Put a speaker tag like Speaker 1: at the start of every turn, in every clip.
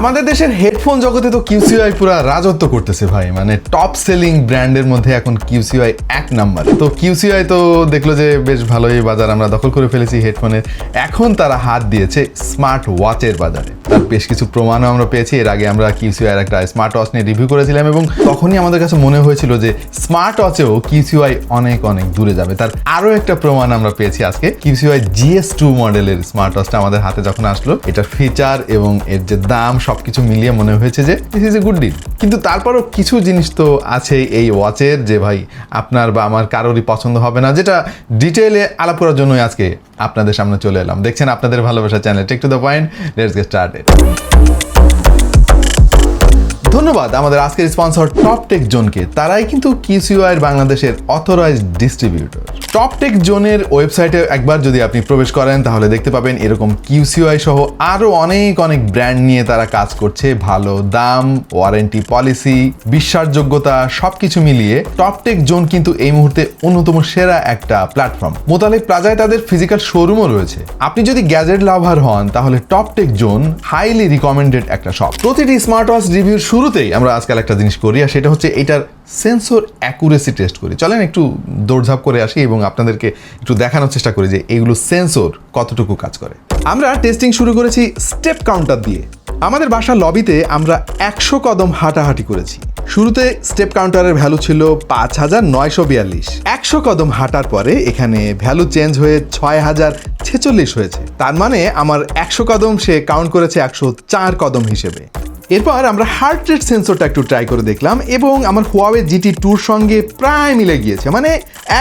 Speaker 1: আমাদের দেশের হেডফোন জগতে তো কিউসিআই পুরা রাজত্ব করতেছে ভাই, মানে টপ সেলিং ব্র্যান্ডের মধ্যে এখন কিউসিআই এক নাম্বার। তো কিউসিআই তো দেখলো যে বেশ ভালোই বাজার আমরা দখল করে ফেলেছি হেডফোনের, এখন তারা হাত দিয়েছে স্মার্ট ওয়াচের বাজারে। তার বেশ কিছু প্রমাণও আমরা পেয়েছি। এর আগে আমরা কিউসিআই একটা স্মার্ট ওয়াচ নিয়ে রিভিউ করেছিলাম এবং তখনই আমাদের কাছে মনে হয়েছিল যে স্মার্ট ওয়াচেও কিউসিআই অনেক অনেক দূরে যাবে। তার আরও একটা প্রমাণ আমরা পেয়েছি আজকে। কিউসিআই GS2 মডেলের স্মার্ট ওয়াচটা আমাদের হাতে যখন আসলো, এটার ফিচার এবং এর যে দাম সবকিছু মিলিয়ে মনে হয়েছে যে this is a good deal. কিন্তু তারপরও কিছু জিনিস তো আছে এই ওয়াচের যে ভাই আপনার বা আমার কারোরই পছন্দ হবে না, যেটা ডিটেইলে আলাপ করার জন্যই আজকে আপনাদের সামনে চলে এলাম। দেখছেন আপনাদের ভালোবাসা channel take to the point, let's get started. ধন্যবাদ আমাদের আজকের স্পন্সর টপ টেক জোনকে। তারাই কিন্তু কিউসিআই বাংলাদেশের অথরাইজড ডিস্ট্রিবিউটর। টপ টেক জোনের ওয়েবসাইটে একবার যদি আপনি প্রবেশ করেন তাহলে দেখতে পাবেন এরকম কিউসিআই সহ আরও অনেক অনেক ব্র্যান্ড নিয়ে তারা কাজ করছে। ভালো দাম, ওয়ারেন্টি পলিসি, বিশ্বাসযোগ্যতা সবকিছু মিলিয়ে টপ টেক জোন কিন্তু এই মুহূর্তে অন্যতম সেরা একটা প্ল্যাটফর্ম। মোতালেব প্লাজায় তাদের ফিজিক্যাল শোরুমও রয়েছে। আপনি যদি গ্যাজেট লাভার হন তাহলে top tech zone highly recommended একটা শপ। প্রতিটি স্মার্ট ওয়াচ রিভিউর শুরুতেই আমরা আজকাল একটা জিনিস করি, আর সেটা হচ্ছে এটার সেন্সর অ্যাকুরেসি টেস্ট করি। চলেন একটু দৌড়ঝাঁপ করে আসি এবং আপনাদেরকে একটু দেখানোর চেষ্টা করি যে এগুলো সেন্সর কতটুকু কাজ করে। আমরা টেস্টিং শুরু করেছি স্টেপ কাউন্টার দিয়ে। আমাদের বাসার লবিতে আমরা 100 কদম হাঁটাহাঁটি করেছি। শুরুতে স্টেপ কাউন্টারের ভ্যালু ছিল 5942। 100 কদম হাঁটার পরে এখানে ভ্যালু চেঞ্জ হয়ে 6046 হয়েছে। তার মানে আমার 100 কদম সে কাউন্ট করেছে 104 কদম হিসেবে। এরপর আমরা হার্ট রেট সেন্সরটা একটু ট্রাই করে দেখলাম এবং আমার হুয়াওয়ে GT2 এর সঙ্গে প্রায় মিলে গিয়েছে, মানে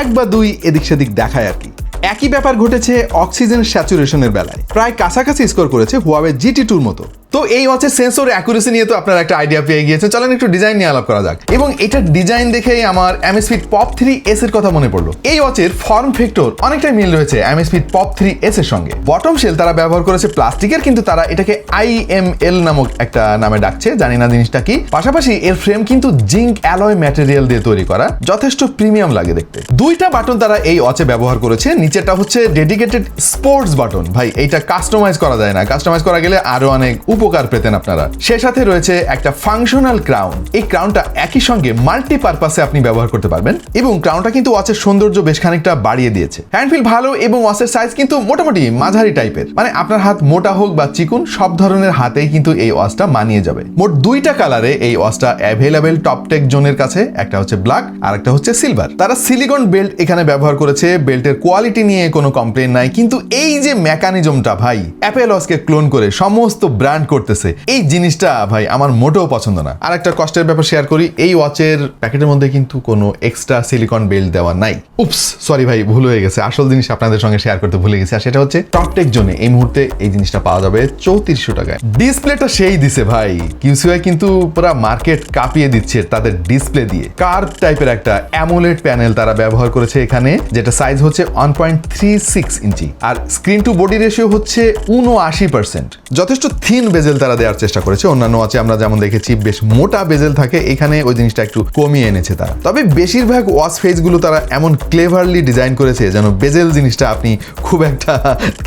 Speaker 1: 1 বা 2 এদিক সেদিক দেখায় আর কি। একই ব্যাপার ঘটেছে অক্সিজেন স্যাচুরেশনের বেলায়, প্রায় কাছাকাছি স্কোর করেছে হুয়াওয়ে GT2 এর মতো। তো এই ওয়াচের সেন্সর অ্যাকুরেসি নিয়ে তো আপনারা একটা আইডিয়া পেয়ে গিয়েছেন। চলেন একটু ডিজাইন নিয়ে আলাপ করা যাক। এবং এটার ডিজাইন দেখেই আমার Amazfit Pop 3s এর কথা মনে পড়লো। এই ওয়াচের ফর্ম ফ্যাক্টর অনেকটাই মিল রয়েছে Amazfit Pop 3s এর সঙ্গে। বটম শেল তারা ব্যবহার করেছে প্লাস্টিকের, কিন্তু তারা এটাকে IML নামক একটা নামে ডাকছে, জানি না জিনিসটা কি। পাশাপাশি এর ফ্রেম কিন্তু জিঙ্ক অ্যালয় ম্যাটেরিয়াল দিয়ে তৈরি করা, যথেষ্ট প্রিমিয়াম লাগে দেখতে। 2টা বাটন তারা এই ওয়াচে ব্যবহার করেছে। নিচেটা হচ্ছে ডেডিকেটেড স্পোর্টস বাটন। ভাই এইটা কাস্টমাইজ করা যায় না, কাস্টমাইজ করা গেলে আরো অনেক উপকার পেতেন আপনারা। সে সাথে রয়েছে একটা ফাংশনাল ক্রাউন। এই ক্রাউনটা একই সঙ্গে মাল্টিপারপাসে আপনি ব্যবহার করতে পারবেন এবং ক্রাউনটা কিন্তু ওয়াচের সৌন্দর্য বেশ খানিকটা বাড়িয়ে দিয়েছে। হ্যান্ডফিল ভালো এবং ওয়াচের সাইজ কিন্তু মোটামুটি মাঝারি টাইপের, মানে আপনার হাত মোটা হোক বা চিকুন সব ধরনের হাতেই কিন্তু এই ওয়াচটা মানিয়ে যাবে। মোট 2টা কালারে এই ওয়াচটা অ্যাভেলেবেল টপ টেক জোনের কাছে, একটা হচ্ছে ব্ল্যাক আর একটা হচ্ছে সিলভার। তারা সিলিকন বেল্ট এখানে ব্যবহার করেছে, বেল্টের কোয়ালিটি নিয়ে কোনো কমপ্লেন নাই। কিন্তু এই যে মেকানিজমটা ভাই অ্যাপেল ওয়াচকে ক্লোন করে সমস্ত ব্র্যান্ড করতেছে, এই জিনিসটা ভাই আমার মোটেও পছন্দ না। আর একটা কষ্টের ব্যাপার শেয়ার করি, এই ওয়াচের প্যাকেটের মধ্যে কিন্তু কোনো এক্সট্রা সিলিকন বেল্ট দেওয়া নাই। উপস, সরি ভাই, ভুল হয়ে গেছে। আসল জিনিস আপনাদের সঙ্গে শেয়ার করতে ভুলে গেছি, আর সেটা হচ্ছে টপ টেক জোনে এই মুহূর্তে এই জিনিসটা পাওয়া যাবে 3400 টাকায়। ডিসপ্লেটা সেই দিছে ভাই, কিউসিআই কিন্তু পুরো মার্কেট কাঁপিয়ে দিচ্ছে তাদের ডিসপ্লে দিয়ে। কার্ভ টাইপের একটা অ্যামোলেড প্যানেল তারা ব্যবহার করেছে এখানে, যেটা সাইজ হচ্ছে 1.36 ইঞ্চি আর স্ক্রিন টু বডি রেশিও হচ্ছে 79%। যথেষ্ট থিন বেজেল তারা দেওয়ার চেষ্টা করেছে। অন্যান্য ওয়াচে আমরা যেমন দেখেছি বেশ মোটা বেজেল থাকে, এখানে ওই জিনিসটা একটু কমিয়ে এনেছে তারা। তবে বেশিরভাগ ওয়াচ ফেসগুলো তারা এমন ক্লেভারলি ডিজাইন করেছে যেন বেজেল জিনিসটা আপনি খুব একটা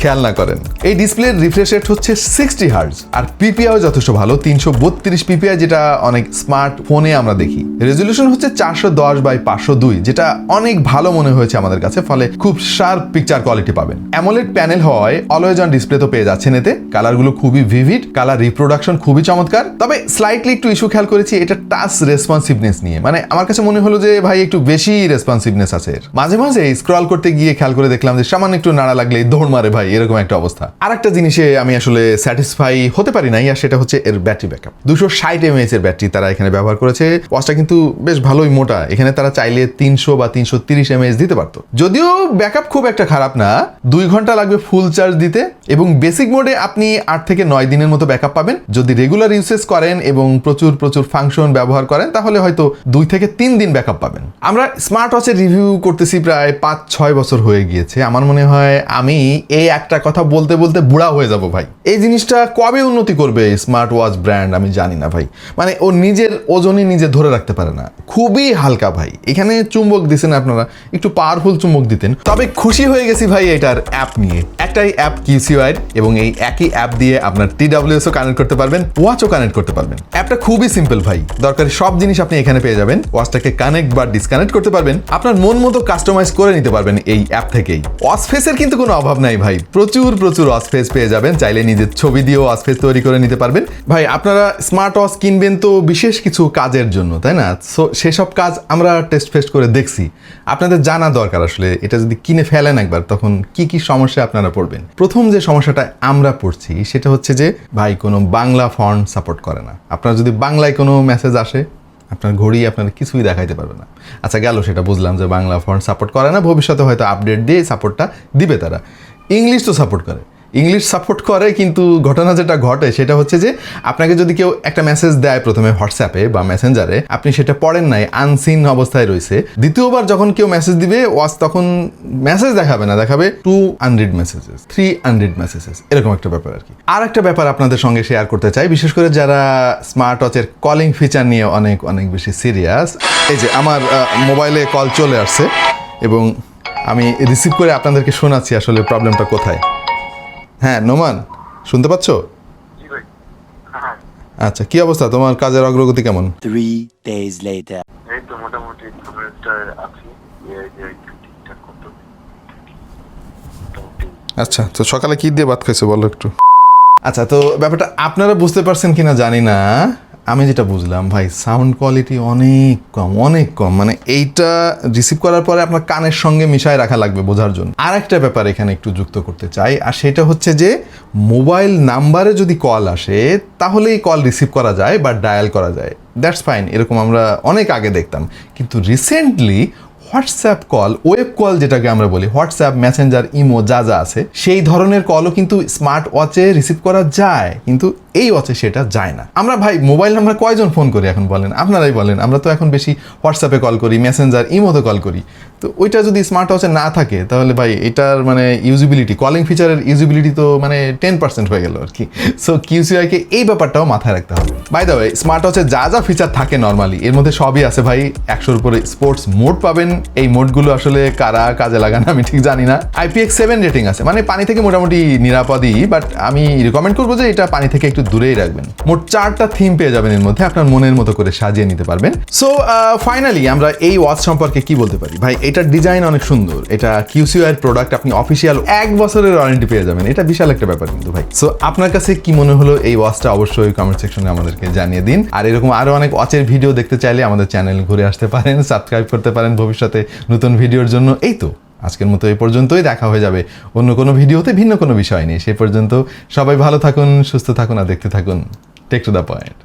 Speaker 1: খেয়াল না করেন। এই ডিসপ্লের রিফ্রেশ রেট হচ্ছে 60 হার্টজ আর পিপিআই যথেষ্ট ভালো, 332 পিপিআই, যেটা অনেক স্মার্ট ফোনে আমরা দেখি। রেজলিউশন হচ্ছে 410x502, যেটা অনেক ভালো মনে হয়েছে আমাদের কাছে, ফলে খুব শার্প পিকচার কোয়ালিটি পাবেন। অ্যামোলেড প্যানেল হওয়ায় অলওয়েজ অন ডিসপ্লে তো পেয়ে যাচ্ছেন এতে। কালারগুলো খুবই ভিভিড, কালার রিপ্রোডাকশন খুবই চমৎকার। তবে স্লাইটলি একটু ইস্যু খেয়াল করেছি এটা টাচ রেসপন্সিভনেস নিয়ে, মানে আমার কাছে মনে হলো যে ভাই একটু বেশি রেসপন্সিভনেস আছে। মাঝে মাঝে স্ক্রল করতে গিয়ে খেয়াল করে দেখলাম যে সামান্য একটু নাড়া লাগলে দৌড় মারে ভাই, এরকম একটা অবস্থা। আর একটা জিনিসে আমি আসলে স্যাটিসফাই হতে পারি নাই, আর সেটা হচ্ছে এর ব্যাটারি ব্যাকআপ। 260 mAh এর ব্যাটারি তারা এখানে ব্যবহার করেছে। ওয়াচটা কিন্তু বেশ ভালোই মোটা, এখানে তারা চাইলে 300 বা 330 mAh দিতে পারতো। যদিও ব্যাকআপ খুব একটা খারাপ না, 2 ঘন্টা লাগবে ফুল চার্জ দিতে এবং বেসিক মোডে আপনি 8 থেকে 9 দিনের মতো ব্যাকআপ পাবেন। যদি রেগুলার ইউসেজ করেন এবং প্রচুর ফাংশন ব্যবহার করেন তাহলে হয়তো 2 থেকে 3 দিন ব্যাকআপ পাবেন। আমরা স্মার্ট ওয়াচের রিভিউ করতেছি প্রায় 5-6 বছর হয়ে গিয়েছে। আমার মনে হয় আমি এই একটা কথা বলতে বলতে বুড়া হয়ে যাব ভাই। এই জিনিসটা কবে উন্নতি করবে স্মার্ট ওয়াচ ব্র্যান্ড আমি জানি না ভাই। মানে ও নিজের ওজনই নিজে ধরে রাখতে পারে না, খুবই হালকা ভাই। এখানে চুম্বক দিছেন আপনারা, একটু পাওয়ারফুল চুম্বক দিতেন। তবে খুশি হয়ে গেছি ভাই এটার অ্যাপ নিয়ে। একটাই অ্যাপ কিউসিআই এবং এই একই অ্যাপ দিয়ে আপনার TW ডাব্লিউএসও কানেক্ট করতে পারবেন, ওয়াচও কানেক্ট করতে পারবেন। অ্যাপটা খুবই সিম্পল ভাই, দরকারি সব জিনিস আপনি এখানে পেয়ে যাবেন। ওয়াচটাকে কানেক্ট বা ডিসকানেক্ট করতে পারবেন, আপনার মন মতো কাস্টমাইজ করে নিতে পারবেন এই অ্যাপ থেকেই। ওয়াচ ফেসের কিন্তু কোনো অভাব নাই ভাই, প্রচুর ওয়াচ ফেস পেয়ে যাবেন। চাইলে নিজের ছবি দিয়েও ওয়াচ ফেস তৈরি করে নিতে পারবেন। ভাই আপনারা স্মার্ট ওয়াচ কিনবেন তো বিশেষ কিছু কাজের জন্য, তাই না? সো সেসব কাজ আমরা টেস্ট ফেস্ট করে দেখছি। আপনাদের জানা দরকার আসলে এটা যদি কিনে ফেলেন একবার, তখন কি কি সমস্যা আপনারা পড়বেন। প্রথম যে সমস্যাটা আমরা পড়ছি সেটা হচ্ছে যে ভাই কোনো বাংলা ফন্ট সাপোর্ট করে না। আপনার যদি বাংলায় কোনো মেসেজ আসে, আপনার ঘড়ি আপনার কিছুই দেখাইতে পারবে না। আচ্ছা গেল, সেটা বুঝলাম যে বাংলা ফন্ট সাপোর্ট করে না, ভবিষ্যতে হয়তো আপডেট দিয়ে সাপোর্টটা দিবে তারা। ইংলিশ তো সাপোর্ট করে, ইংলিশ সাপোর্ট করে, কিন্তু ঘটনা যেটা ঘটে সেটা হচ্ছে যে আপনাকে যদি কেউ একটা মেসেজ দেয় প্রথমে হোয়াটসঅ্যাপে বা মেসেঞ্জারে, আপনি সেটা পড়েন নাই, আনসিন অবস্থায় রয়েছে, দ্বিতীয়বার যখন কেউ মেসেজ দিবে ওয়াচ তখন মেসেজ দেখাবে না, দেখাবে 200 মেসেজেস, 300 মেসেজেস, এরকম একটা ব্যাপার আর কি। আর একটা ব্যাপার আপনাদের সঙ্গে শেয়ার করতে চাই, বিশেষ করে যারা স্মার্ট ওয়াচের কলিং ফিচার নিয়ে অনেক অনেক বেশি সিরিয়াস। এই যে আমার মোবাইলে কল চলে আসছে এবং আমি রিসিভ করে আপনাদেরকে শোনাচ্ছি আসলে প্রবলেমটা কোথায়। হ্যাঁ নোমান, শুনতে পাচ্ছ? আচ্ছা, কি অবস্থা তোমার, কাজের অগ্রগতি কেমন?
Speaker 2: 3 days later.
Speaker 3: এই তো মোটামুটি একটা আছি, ঠিকঠাক করতে।
Speaker 1: আচ্ছা, তো সকালে কি দিয়ে ভাত খাইছো বলো একটু। আচ্ছা, তো ব্যাপারটা আপনারা বুঝতে পারছেন কিনা জানি না, আমি যেটা বুঝলাম ভাই সাউন্ড কোয়ালিটি অনেক কম, মানে এইটা রিসিভ করার পরে আপনার কানের সঙ্গে মিশায় রাখা লাগবে বোঝার জন্য। আর একটা ব্যাপার এখানে একটু যুক্ত করতে চাই, আর সেটা হচ্ছে যে মোবাইল নাম্বারে যদি কল আসে তাহলেই কল রিসিভ করা যায় বা ডায়াল করা যায়, দ্যাটস ফাইন, এরকম আমরা অনেক আগে দেখতাম। কিন্তু recently WhatsApp call, web call যেটাকে আমরা বলি, হোয়াটসঅ্যাপ, মেসেঞ্জার, ইমো যা যা আছে সেই ধরনের কলও কিন্তু স্মার্ট ওয়াচে রিসিভ করা যায়, কিন্তু এই ওয়াচে সেটা যায় না। আমরা ভাই মোবাইল নাম্বার কয়জন ফোন করি এখন বলেন, আপনারাই বলেন। আমরা তো এখন বেশি হোয়াটসঅ্যাপে কল করি, মেসেঞ্জার, ইমোতে কল করি। তো ওইটা যদি স্মার্ট ওয়াচে না থাকে তাহলে ভাই এটার মানে ইউজিবিলিটি, কলিং ফিচারের ইউজিবিলিটি তো মানে 10% হয়ে গেল আর কি। সো কিউসিআইকে এই ব্যাপারটাও মাথায় রাখতে হবে। বাই দ্য ওয়ে, স্মার্ট ওয়াচে যা যা ফিচার থাকে নর্মালি এর মধ্যে সবই আছে ভাই। 100-র উপরে স্পোর্টস মোড পাবেন। এই মোডগুলো আসলে কারা কাজে লাগান আমি ঠিক জানি না। IPX7 রেটিং আছে, মানে পানি থেকে মোটামুটি নিরাপদই, বাট আমি রিকমেন্ড করবো যে এটা পানি থেকে একটু দূরেই রাখবেন। মোট 4টা থিম পেয়ে যাবেন এর মধ্যে, আপনার মনের মতো করে সাজিয়ে নিতে পারবেন। সো ফাইনালি আমরা এই ওয়াচ সম্পর্কে কি বলতে পারি ভাই, এটার ডিজাইন অনেক সুন্দর, এটা কিউসিআই এর প্রোডাক্ট, আপনি অফিসিয়াল 1 বছরের ওয়ারেন্টি পেয়ে যাবেন, এটা বিশাল একটা ব্যাপার কিন্তু ভাই। সো আপনার কাছে কি মনে হলো এই ওয়াচটা অবশ্যই কমেন্ট সেকশনে আমাদেরকে জানিয়ে দিন। আর এরকম আরো অনেক ওয়াচের ভিডিও দেখতে চাইলে আমাদের চ্যানেল ঘুরে আসতে পারেন, সাবস্ক্রাইব করতে পারেন ভবিষ্যতে নতুন ভিডিওর জন্য। এই তো আজকের মতো এই পর্যন্তই, দেখা হয়ে যাবে অন্য কোনো ভিডিওতে ভিন্ন কোনো বিষয় নিয়ে। সেই পর্যন্ত সবাই ভালো থাকুন, সুস্থ থাকুন আর দেখতে থাকুন টেক টু দ্য পয়েন্ট।